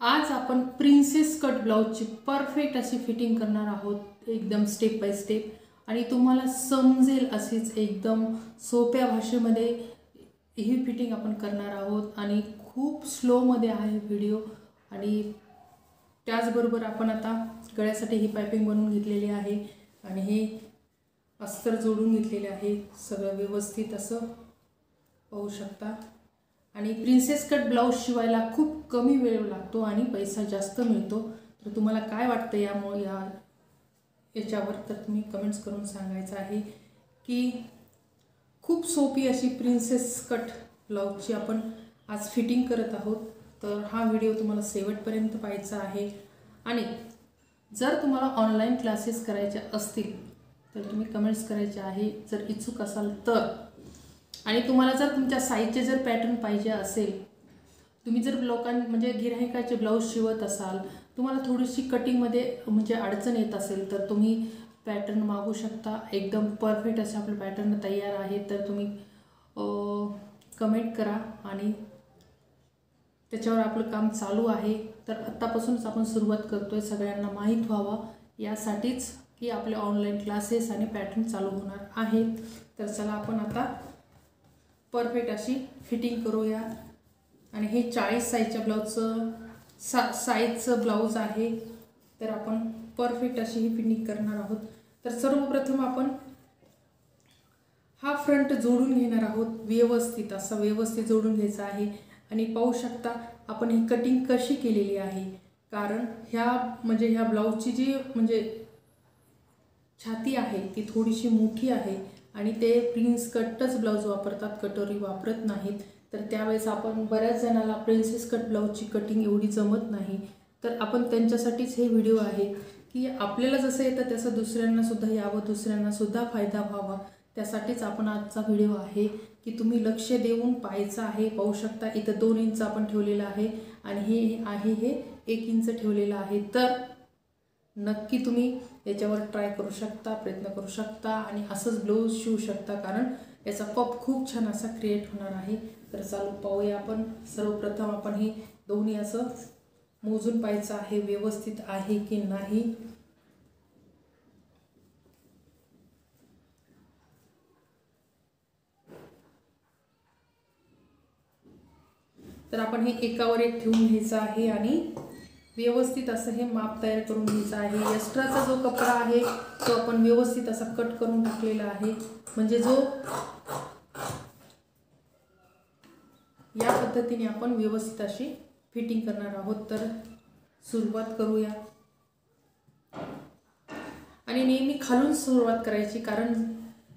आज आपण princess cut ब्लाउजची perfect अशी फिटिंग करणार आहोत, एकदम स्टेप बाय स्टेप आणि तुम्हाला समजेल अशीच एकदम सोप्या भाषेमध्ये ही फिटिंग आपण करणार आहोत आणि खूप स्लोमध्ये आहे व्हिडिओ। आणि त्याचबरोबर आपण आता गळ्यासाठी ही पाइपिंग बनवून घेतलेली आहे आणि हे अस्तर जोडून घेतलेले आहे, सगळं व्यवस्थित असं पाहू शकता। आणि प्रिन्सेस कट ब्लाउज शिवायला खूप कमी वेळ लागतो आणि पैसा जास्त मिळतो। तर तुम्हाला काय वाटतं याच्यावर तर तुम्ही कमेंट्स करून सांगायचं आहे की खूप सोपी अशी प्रिन्सेस कट ब्लाउजची आपण आज फिटिंग करत आहोत। तर हा व्हिडिओ तुम्हाला शेवटपर्यंत पाहायचा आहे आणि जर तुम्हाला ऑनलाईन क्लासेस करायचे असतील तर तुम्ही कमेंट्स करायचे आहे जर इच्छुक असाल तर। आणि तुम्हाला जर तुमच्या साईजचे जर पॅटर्न पाहिजे असेल, तुम्ही जर म्हणजे गिऱ्हाईकाचे ब्लाऊज शिवत असाल, तुम्हाला थोडीशी कटिंगमध्ये म्हणजे अडचण येत असेल तर तुम्ही पॅटर्न मागू शकता। एकदम परफेक्ट असे आपले पॅटर्न तयार आहे, तर तुम्ही कमेंट करा आणि त्याच्यावर आपलं काम चालू आहे। तर आत्तापासूनच आपण सुरुवात करतोय, सगळ्यांना माहीत व्हावं यासाठीच की आपले ऑनलाईन क्लासेस आणि पॅटर्न चालू होणार आहेत। तर चला आपण आता परफेक्ट अशी फिटिंग करूया। आणि हे 40 साईजच्या ब्लाउजचं साईजचं ब्लाउज आहे, तर आपण परफेक्ट अशी ही फिटिंग करणार आहोत। तर सर्वप्रथम आपण हा फ्रंट जोडून घेणार आहोत, व्यवस्थित असं व्यवस्थित जोडून घ्यायचं आहे। आणि पाहू शकता आपण ही कटिंग कशी केलेली आहे, कारण ह्या ब्लाउजची जी म्हणजे छाती आहे ती थोडीशी मोठी आहे आणि ते प्रिन्स कटच ब्लाउज वापरतात, कटोरी वापरत नाहीत। तर त्यावेळेस आपण बऱ्याच जणाला प्रिन्सेस कट ब्लाउजची कटिंग एवढी जमत नाही, तर आपण त्यांच्यासाठीच हे व्हिडिओ आहे की आपल्याला जसं येतं तसं दुसऱ्यांना सुद्धा यावं, दुसऱ्यांना सुद्धा फायदा व्हावा, त्यासाठीच आपण आजचा व्हिडिओ आहे की तुम्ही लक्ष देऊन पाहायचं आहे। पाहू शकता इथं 2 इंच आपण ठेवलेलं आहे आणि हे 1 इंच ठेवलेलं आहे। तर नक्की तुम्ही याच्यावर ट्राय करू शकता, प्रयत्न करू शकता आणि असंच ब्लाऊज शिवू शकता, कारण याचा पप खूप छान असा क्रिएट होणार आहे। तर चालू पाहूया आपण। सर्वप्रथम आपण हे दोन्ही असं मोजून पाहायचं आहे व्यवस्थित आहे की नाही। तर आपण हे एकावर एक ठेवून घ्यायचं आहे आणि व्यवस्थित असं हे माप तयार करून घ्यायचं आहे। एक्स्ट्राचा जो कपडा आहे तो आपण व्यवस्थित असा कट करून टाकलेला आहे, म्हणजे जो या पद्धतीने आपण व्यवस्थित अशी फिटिंग करणार आहोत। तर सुरुवात करूया आणि नेहमी खालून सुरुवात करायची, कारण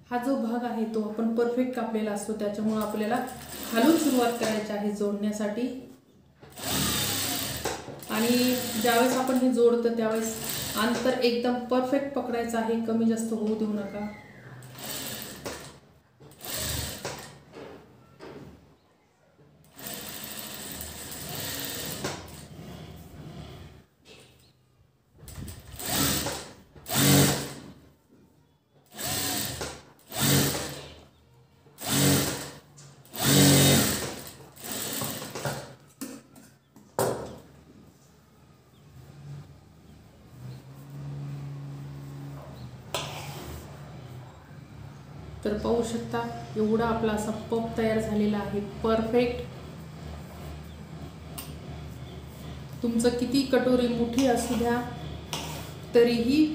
हा जो भाग आहे तो आपण परफेक्ट कापलेला असतो, त्याच्यामुळे आपल्याला खालून सुरुवात करायची आहे जोडण्यासाठी। आणि ज्यावेळेस आपण हे जोडतो त्यावेळेस अंतर एकदम परफेक्ट पकडायचं आहे, कमी जास्त होऊ देऊ नका। तर पाहू शकता एवढा आपला असा पप तयार झालेला आहे परफेक्ट। तुमचं किती कटोरी मोठी असू द्या तरीही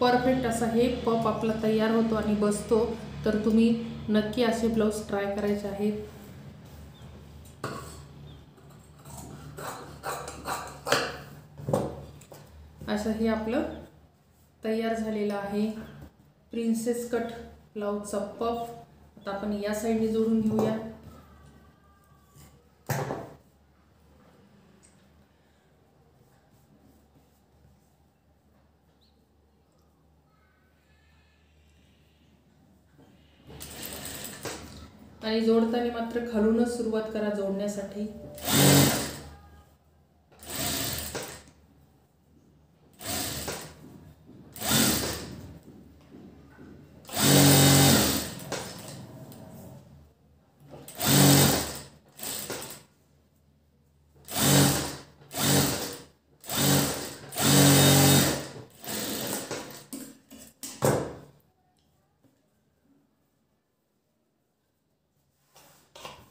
परफेक्ट असा हे पप आपला तयार होतो आणि बसतो। तर तुम्ही नक्की असे ब्लाऊज ट्राय करायचे आहेत। असं हे आपलं तयार झालेलं आहे प्रिन्सेस कट ब्लाउजचा पफ। आता आपण या साईडने जोडून घेऊया। आणि जोडताना मात्र खालूनच सुरुवात करा जोडण्यासाठी।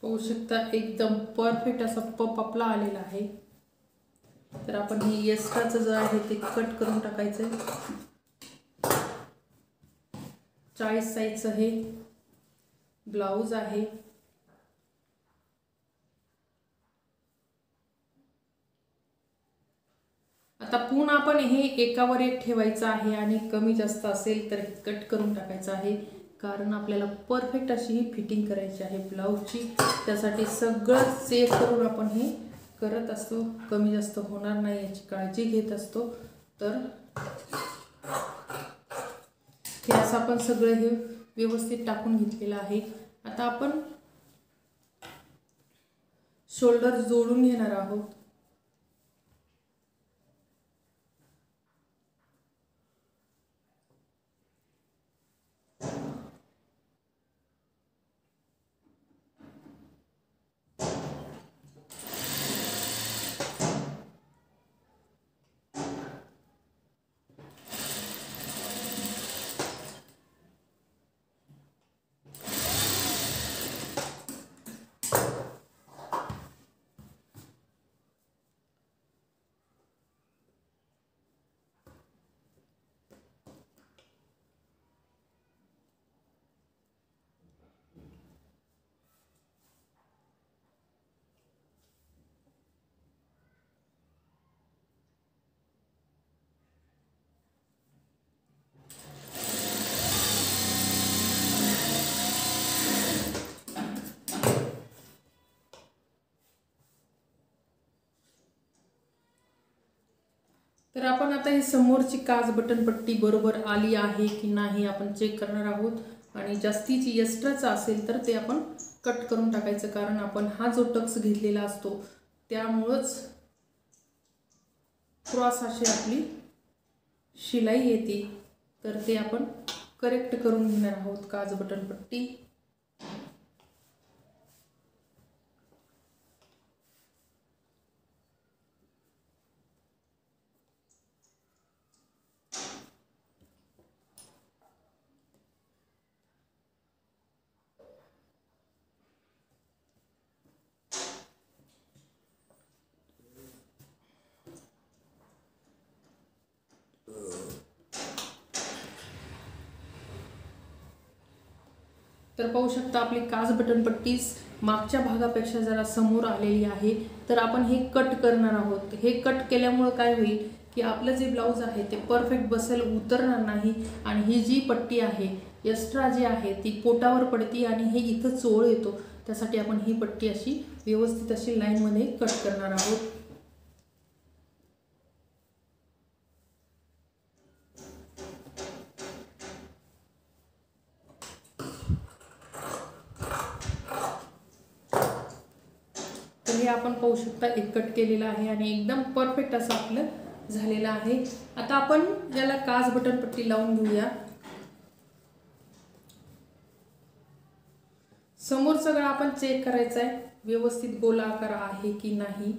पाहू शकता एकदम परफेक्ट असा पप आपला आलेला आहे। तर आपण हे एक्स्ट्राचं जे आहे ते कट करून टाकायचं आहे। 40 साईजचं हे ब्लाऊज आहे। आता पुन्हा आपण हे एकावर एक ठेवायचं आहे आणि कमी जास्त असेल तर कट करून टाकायचं आहे, कारण आपल्याला परफेक्ट अशी ही फिटिंग करायची आहे ब्लाऊजची। त्यासाठी सगळं चेक करून आपण हे करत असतो, कमी जास्त होणार नाही याची काळजी घेत असतो। तर हे असं आपण सगळं हे व्यवस्थित टाकून घेतलेलं आहे। आता आपण शोल्डर जोडून घेणार आहोत। तर आपण आता ही समोरची काज बटन पट्टी बरोबर आली आहे की नाही आपण चेक करणार आहोत। आणि जास्तीची एक्स्ट्राचा असेल तर ते आपण कट करून टाकायचं, कारण आपण हा जो टक्स घेतलेला असतो त्यामुळेच क्रॉस अशी आपली शिलाई येते। तर ते आपण करेक्ट करून घेणार आहोत काज बटन पट्टी। तर पाहू शकता आपली काज बटन पट्टी मागच्या भागापेक्षा जरा समोर आलेली आहे। तर आपण हे कट करणार आहोत। हे कट केल्यामुळे काय होईल की आपलं जे ब्लाऊज आहे ते परफेक्ट बसेल, उतरणार नाही। आणि ही जी पट्टी आहे एक्स्ट्रा जी आहे ती पोटावर पडती आणि हे इथं चोळ येतो। त्यासाठी आपण ही पट्टी अशी व्यवस्थित अशी लाईनमध्ये कट करणार आहोत। हे आपण पाहू शकता एक कट केलेला आहे आणि एकदम परफेक्ट असं आपलं झालेलं आहे। आता आपण याला काज बटन पट्टी लावून घेऊया। समोर सगळं आपण चेक करायचं आहे व्यवस्थित गोलाकार आहे की नाही।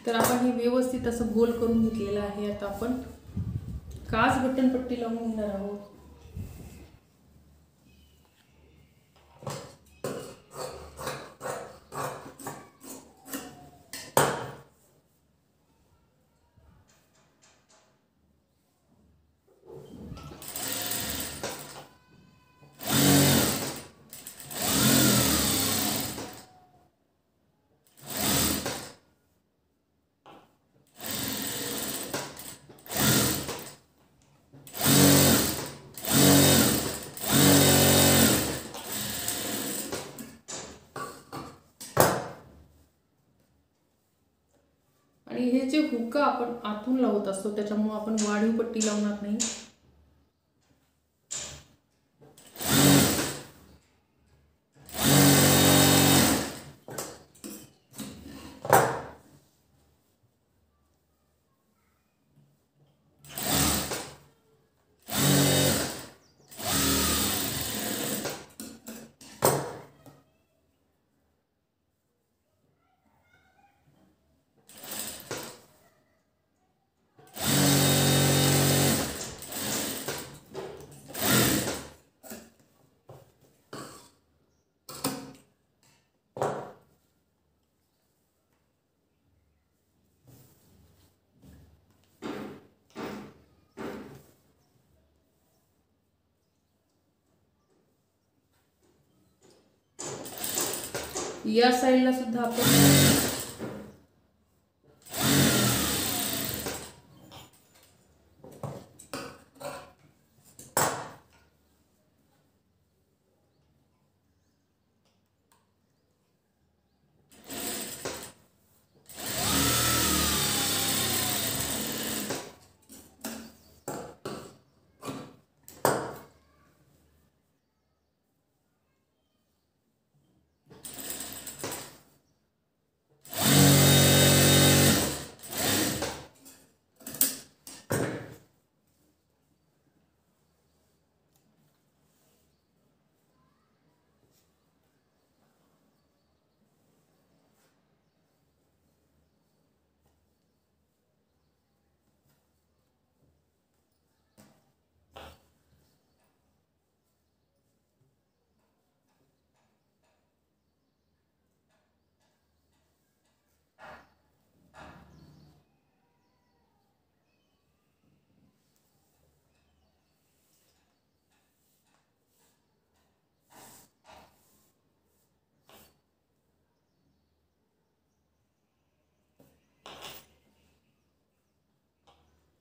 तर आपण हे व्यवस्थित असं गोल करून घेतलेलं आहे। आता आपण काज बटन पट्टी लावून घेणार आहोत। आणि हे जे हुक आपण आतून लावत असतो त्याच्यामुळे आपण वाढीव पट्टी लावणार नाही। या साईडला सुद्धा आपण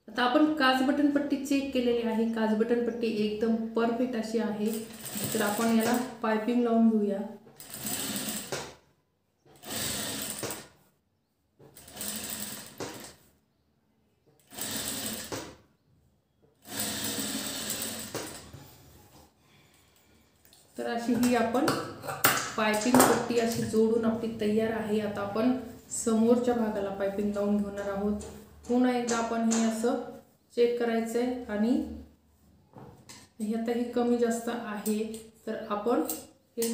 आता आपण काज बटन पट्टी चेक केलेली आहे। काज बटन पट्टी एकदम परफेक्ट अशी आहे। तर आपण याला पाइपिंग लावून घेऊया। तर अशी ही आपण पाइपिंग पट्टी अशी जोडून आपली तयार आहे। आता आपण समोरच्या भागाला पाइपिंग लावून घेणार आहोत। पुन्हा एकदा आपण हे असं चेक करायचं आहे आणि हे आता ही कमी जास्त आहे तर आपण हे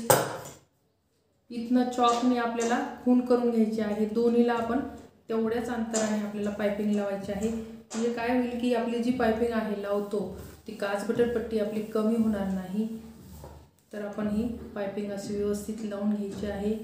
इथनं चॉकने आपल्याला खून करून घ्यायचे आहे। दोन्हीला आपण तेवढ्याच अंतराने आपल्याला पाइपिंग लावायची आहे। म्हणजे काय होईल की आपली जी पाइपिंग आहे लावतो ती काज बटन पट्टी आपली कमी होणार नाही। तर आपण ही पाइपिंग अशी व्यवस्थित लावून घ्यायची आहे।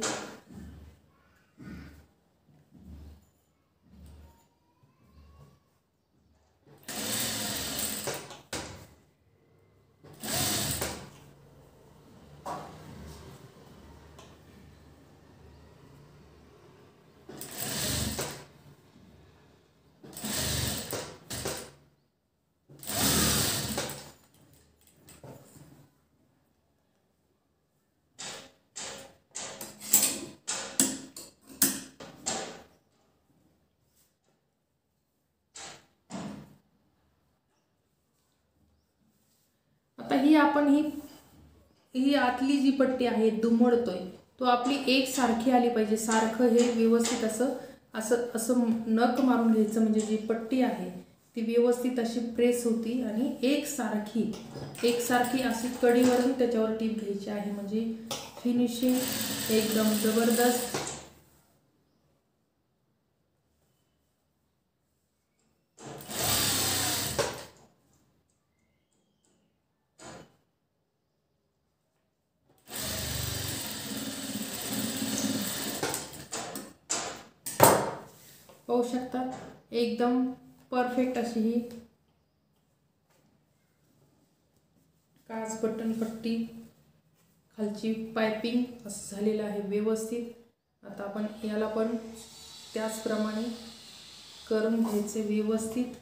आता ही आपण ही आतली जी पट्टी आहे दुमडतोय तो आपली एक सारखी आली पाहिजे। सारखं हे व्यवस्थित असं नख मारून घ्यायचं म्हणजे जी पट्टी आहे ती व्यवस्थित अशी प्रेस होती आणि एक सारखी अशी कडीवरून त्याच्यावर टीप घ्यायची आहे। म्हणजे फिनिशिंग एकदम जबरदस्त। पाहू शकता एकदम परफेक्ट अशी ही काज बटन पट्टी खालची पाइपिंग असं झालेलं आहे व्यवस्थित। आता आपण याला पण त्याचप्रमाणे करून घ्यायचे व्यवस्थित।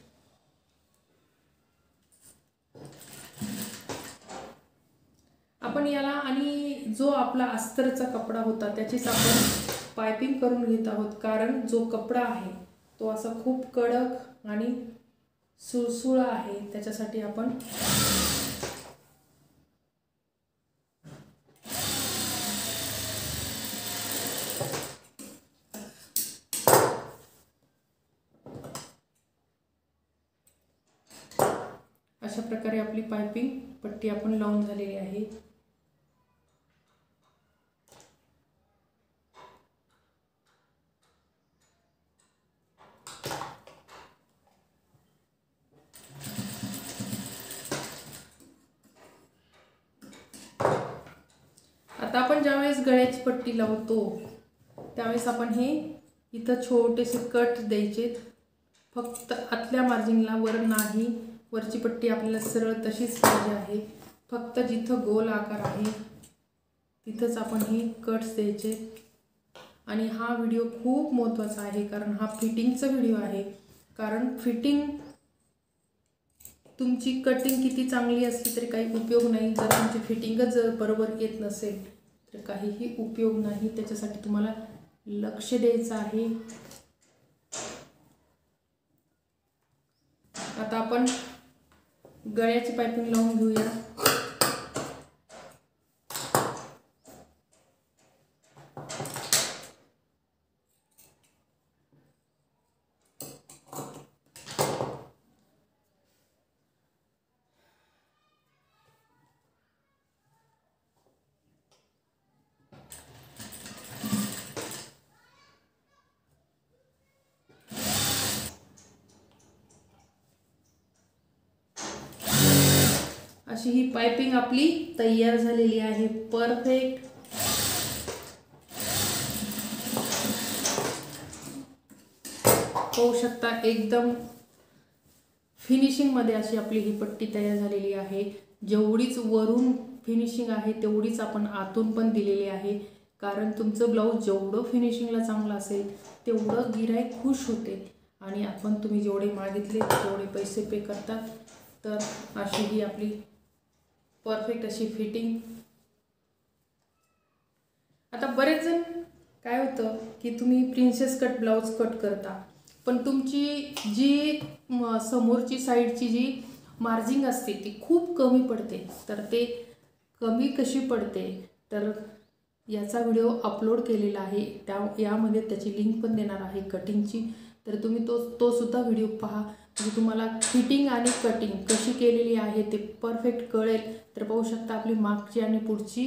आपण याला आणि जो आपला अस्तरचा कपडा होता त्याचीच आपण पाइपिंग करून घेत आहोत। कारण जो कपडा आहे तो असा खूप कडक आणि सुळसुळा आहे त्याच्यासाठी आपण अशा प्रकारे आपली पाइपिंग पट्टी आपण लावून झालेली आहे। आता आपण ज्यावेळेस गळ्याची पट्टी लावतो त्यावेळेस आपण हे इथं छोटेसे कट द्यायचे। फक्त आतल्या मार्जिनला वर नाही, वरची पट्टी आपल्याला सरळ तशीच पाहिजे आहे। फक्त जिथं गोल आकार आहे तिथंच आपण हे कट्स द्यायचे। आणि हा व्हिडिओ खूप महत्त्वाचा आहे, कारण हा फिटिंगचा व्हिडिओ आहे. कारण फिटिंग तुमची कटिंग किती चांगली असली तरी काही उपयोग नाही, जर तुमची फिटिंगच जर बरोबर येत नसेल तर काहीही उपयोग नाही. त्याच्यासाठी तुम्हाला लक्ष द्यायचं आहे. आता आपण गळ्याची पायपिंग लावून घेऊया. अशी ही पाइपिंग आपली तयार झालेली आहे, परफेक्ट. पाहू शकता एकदम फिनिशिंग मध्ये अशी आपली ही पट्टी तयार झालेली आहे. जेवढीच वरून फिनिशिंग आहे तेवढीच आपण आतून पण दिलेली आहे. कारण तुमचं ब्लाऊज जेवढं फिनिशिंगला चांगलं असेल तेवढं गिऱ्हाईक खुश होते आणि आपण तुम्ही जेवढे मागितले तेवढे पैसे पे करतात. तर अशी ही आपली परफेक्ट अशी फिटिंग. आता बरेच जण काय होतं की तुम्ही प्रिन्सेस कट ब्लाउज कट करता, पण तुमची जी समोरची साईडची जी मार्जिंग असते ती खूप कमी पडते. तर ते कमी कशी पडते तर याचा व्हिडिओ अपलोड केलेला आहे, यामध्ये त्याची लिंक पण देणार आहे कटिंगची. तर तुम्ही तो सुद्धा व्हिडिओ पहा, म्हणजे तुम्हाला फिटिंग आणि कटिंग कशी केलेली आहे ते परफेक्ट कळेल. तर पाहू शकता आपली मागची आणि पुढची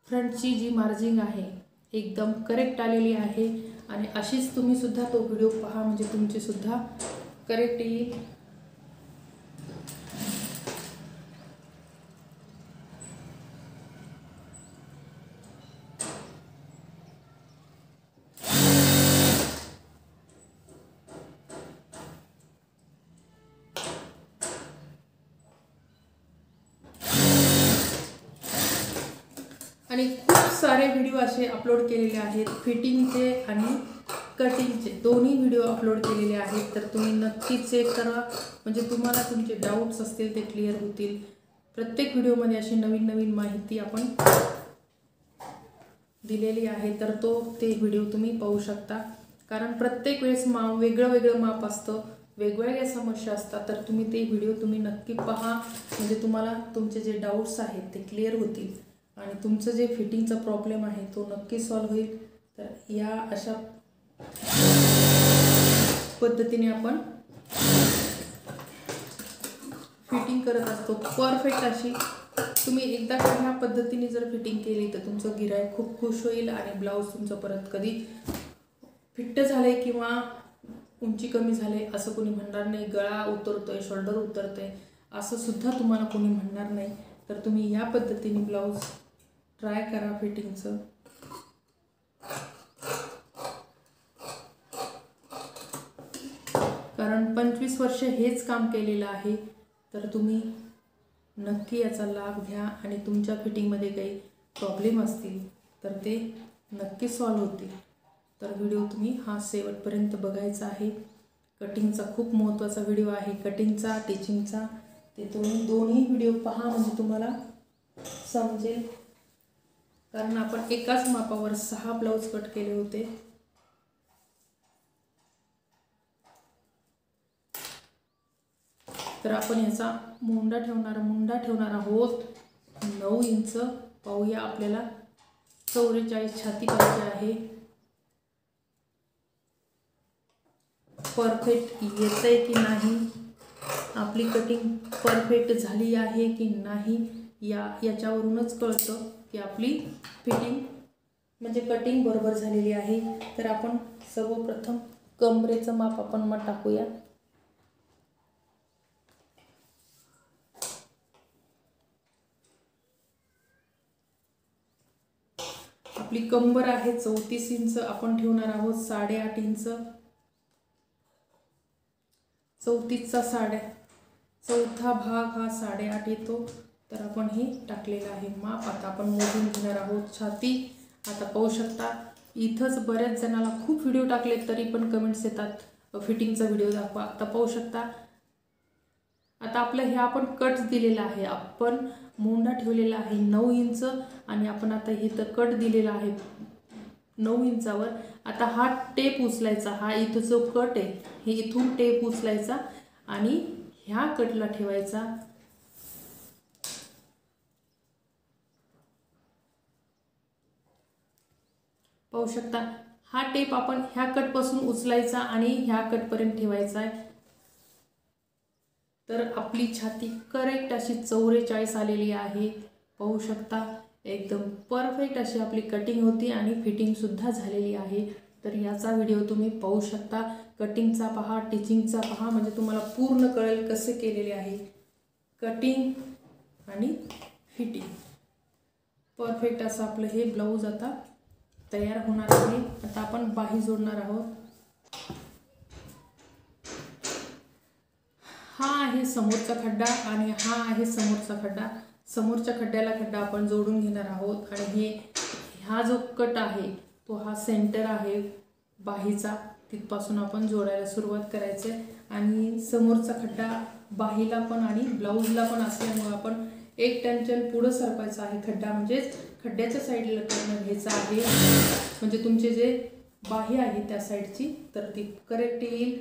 फ्रंटची जी मार्जिंग आहे एकदम करेक्ट आलेली आहे. आणि अशीच तुम्ही सुद्धा तो व्हिडिओ पहा, म्हणजे तुमची सुद्धा करेक्ट येईल. आणि खूप सारे व्हिडिओ असे अपलोड केलेले आहेत, फिटिंगचे आणि कटिंगचे दोन्ही व्हिडिओ अपलोड केलेले आहेत. तर तुम्ही नक्की चेक करा, म्हणजे तुम्हाला तुमचे डाऊट्स असतील ते क्लिअर होतील. प्रत्येक व्हिडिओमध्ये अशी नवीन नवीन माहिती आपण दिलेली आहे. तर ते व्हिडिओ तुम्ही पाहू शकता. कारण प्रत्येक वेळेस वेगळं वेगळं माप असतं, वेगवेगळ्या समस्या असतात. तर तुम्ही ते व्हिडिओ तुम्ही नक्की पहा, म्हणजे तुम्हाला तुमचे जे डाऊट्स आहेत ते क्लिअर होतील आणि तुमचं जे फिटिंगचा प्रॉब्लेम आहे तो नक्की सॉल्व्ह होईल. तर या अशा पद्धतीने आपण फिटिंग करत असतो परफेक्ट अशी. तुम्ही एकदा का ह्या पद्धतीने जर फिटिंग केली तर तुमचं गिऱ्हाईक खूप खुश होईल आणि ब्लाऊज तुमचं परत कधी फिट्ट झाले किंवा उंची कमी झाले असं कोणी म्हणणार नाही. गळा उतरतोय, शोल्डर उतरतोय असं सुद्धा तुम्हाला कोणी म्हणणार नाही. तर तुम्ही या पद्धतीने ब्लाऊज ट्राय करा फिटिंगचं. कारण 25 वर्ष हेच काम केलेलं आहे. तर तुम्ही नक्की याचा लाभ घ्या आणि तुमच्या फिटिंगमध्ये काही प्रॉब्लेम असतील तर ते नक्की सॉल्व्ह होतील. तर व्हिडिओ तुम्ही हा शेवटपर्यंत बघायचा आहे. कटिंगचा खूप महत्त्वाचा व्हिडिओ आहे, कटिंगचा टिचिंगचा. ते दोन्ही व्हिडिओ पहा, म्हणजे तुम्हाला समजेल. कारण आपण एकाच मापावर 6 ब्लाऊज कट केले होते. तर आपण याचा मुंडा ठेवणार आहोत 9 इंच. पाहूया आपल्याला 44 छाती पाहिजे आहे. परफेक्ट येतंय की नाही, आपली कटिंग परफेक्ट झाली आहे की नाही याच्यावरूनच कळतं की आपली फिटिंग म्हणजे कटिंग बरोबर झालेली आहे. तर आपण सर्वप्रथम कमरेचं माप आपण मग टाकूया. आपली कंबर आहे 34 इंच, आपण ठेवणार आहोत 8.5 इंच. 34चा चौथा भाग हा 8.5 येतो. तर आपण हे टाकलेलं आहे माप. आता आपण मोजून घेणार आहोत छाती. आता पाहू शकता इथंच बऱ्याच जणाला खूप व्हिडिओ टाकले तरी पण कमेंट्स येतात फिटिंगचा व्हिडिओ दाखवा. आता पाहू शकता, आता आपलं हे आपण कट दिलेला आहे, आपण मोंढा ठेवलेला आहे 9 इंच आणि आपण आता हे तर कट दिलेला आहे 9 इंचावर. आता हा टेप उचलायचा, हा इथं जो कट आहे हे इथून टेप उचलायचा आणि ह्या कटला ठेवायचा. पाहू शकता, हा टेप आपण ह्या कटपासून उचलायचा आणि ह्या कटपर्यंत ठेवायचा आहे. तर आपली छाती करेक्ट अशी 44 आलेली आहे. पाहू शकता, एकदम परफेक्ट अशी आपली कटिंग होती आणि फिटिंगसुद्धा झालेली आहे. तर याचा व्हिडिओ तुम्ही पाहू शकता, कटिंगचा पहा, टिचिंगचा पहा, म्हणजे तुम्हाला पूर्ण कळेल कसे केलेले आहे कटिंग आणि फिटिंग. परफेक्ट असं आपलं हे ब्लाऊज आता तयार होणार आहे. आता आपण बाही जोडणार आहोत. हा आहे समोरचा खड्डा आणि हा आहे समोरचा खड्डा. समोरच्या खड्ड्याला खड्डा आपण जोडून घेणार आहोत आणि हा जो कट आहे तो हा सेंटर आहे बाहीचा, तिथपासून आपण जोडायला सुरुवात करायचे. आणि समोरचा खड्डा बाहीला पण आणि ब्लाऊजला पण असल्यामुळे आपण एक टंचन पुढं सरकवायचा आहे खड्डा, म्हणजेच खड्ड्याच्या साईडला करून घ्यायचा आहे, म्हणजे तुमचे जे बाही आहे त्या साईडची तर ती करेक्ट येईल.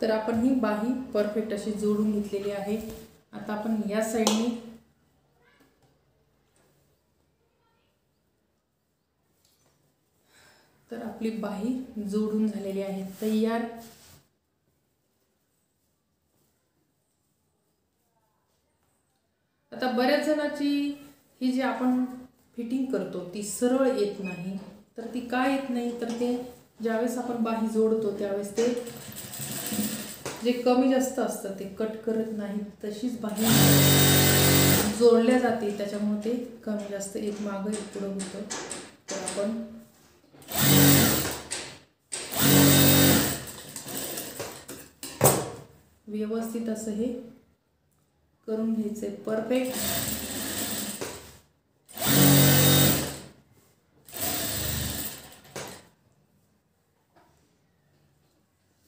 तर आपण ही बाही परफेक्ट अशी जोडून घेतलेली आहे. आता आपण या साईडने तर आपली बाही जोडून झालेली आहे तयार. आता बऱ्याच जणांची ही जी आपण फिटिंग करतो ती सरळ येत नाही. तर ती का येत नाही, तर ते ज्यावेळेस आपण बाही जोडतो त्यावेळेस ते जे कमी जास्त असतं ते कट करत नाही, तशीच बाही जोडल्या जाते, त्याच्यामुळे ते कमी जास्त एक मागं एक पुढं होतं. तर आपण व्यवस्थित असं हे करून घ्यायचंय परफेक्ट.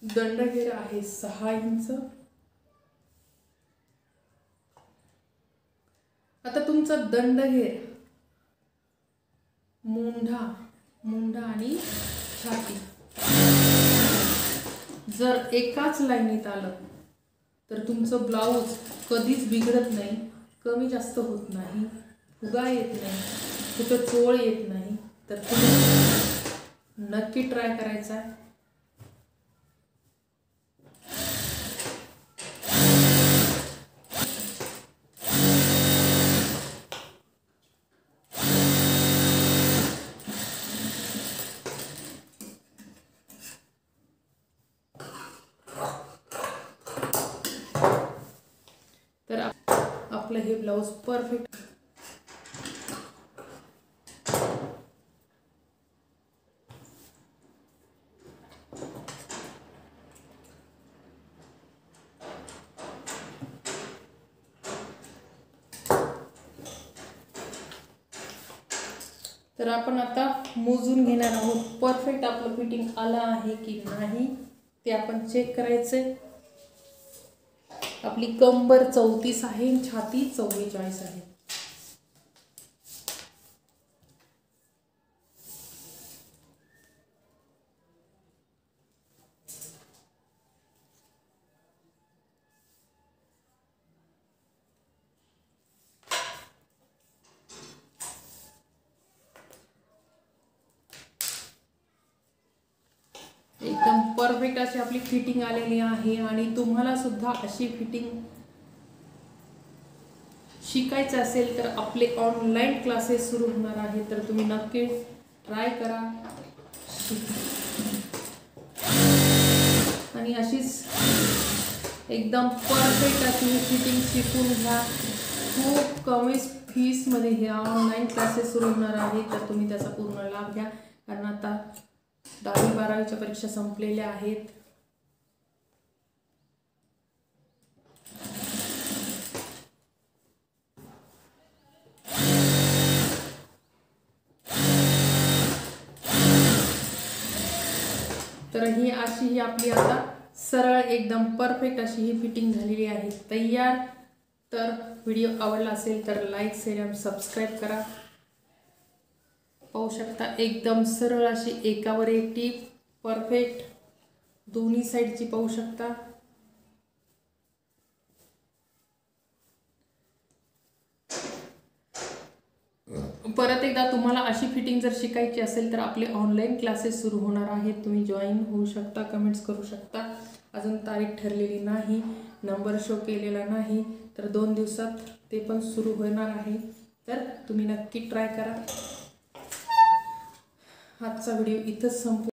दंडघेर आहे 6 इंच. आता तुमचा दंडघेर मुंढा आणि छाती जर एकाच लाईनीत आलं तर तुमचं ब्लाऊज कधीच बिघडत नाही, कमी जास्त होत नाही, फुगा येत नाही, कुठं चोळ येत नाही. तर तुम्ही नक्की ट्राय करायचा आहे. तर आपलं हे ब्लाऊज परफेक्ट. तर आपण आता मोजून घेणार आहोत परफेक्ट आपलं फिटिंग आलं आहे की नाही ते आपण चेक करायचंय. आपली कंबर 34 आहे, छाती 44 आहे. परफेक्ट अशी आपली फिटिंग आलेली आहे आणि तुम्हाला सुद्धा अशी फिटिंग शिकायचं असेल तर आपले ऑनलाईन क्लासेस सुरू होणार आहे, तर तुम्ही नक्की ट्राय करा आणि अशीच एकदम परफेक्ट अशी ही फिटिंग शिकून घ्या. खूप कमी फीसमध्ये हे ऑनलाईन क्लासेस सुरू होणार आहे, तर तुम्ही त्याचा पूर्ण लाभ घ्या. कारण आता 10वी-12वीच्या परीक्षा संपलेल्या आहेत. तर ही अशी ही आपली आता सरळ एकदम परफेक्ट अशी ही फिटिंग झालेली आहे तयार. तर व्हिडिओ आवडला असेल तर लाईक, शेअर आणि सबस्क्राईब करा. पाहू शकता एकदम सरळ अशी एकावर एक टीप परफेक्ट दोन्ही साईडची पाहू शकता. परत एकदा तुम्हाला अशी फिटिंग जर शिकायची असेल तर आपले ऑनलाईन क्लासेस सुरू होणार आहेत, तुम्ही जॉईन होऊ शकता, कमेंट्स करू शकता. अजून तारीख ठरलेली नाही, नंबर शो केलेला नाही, तर 2 दिवसात ते पण सुरू होणार आहे. तर तुम्ही नक्की ट्राय करा. आजचा व्हिडिओ इथंच संपू.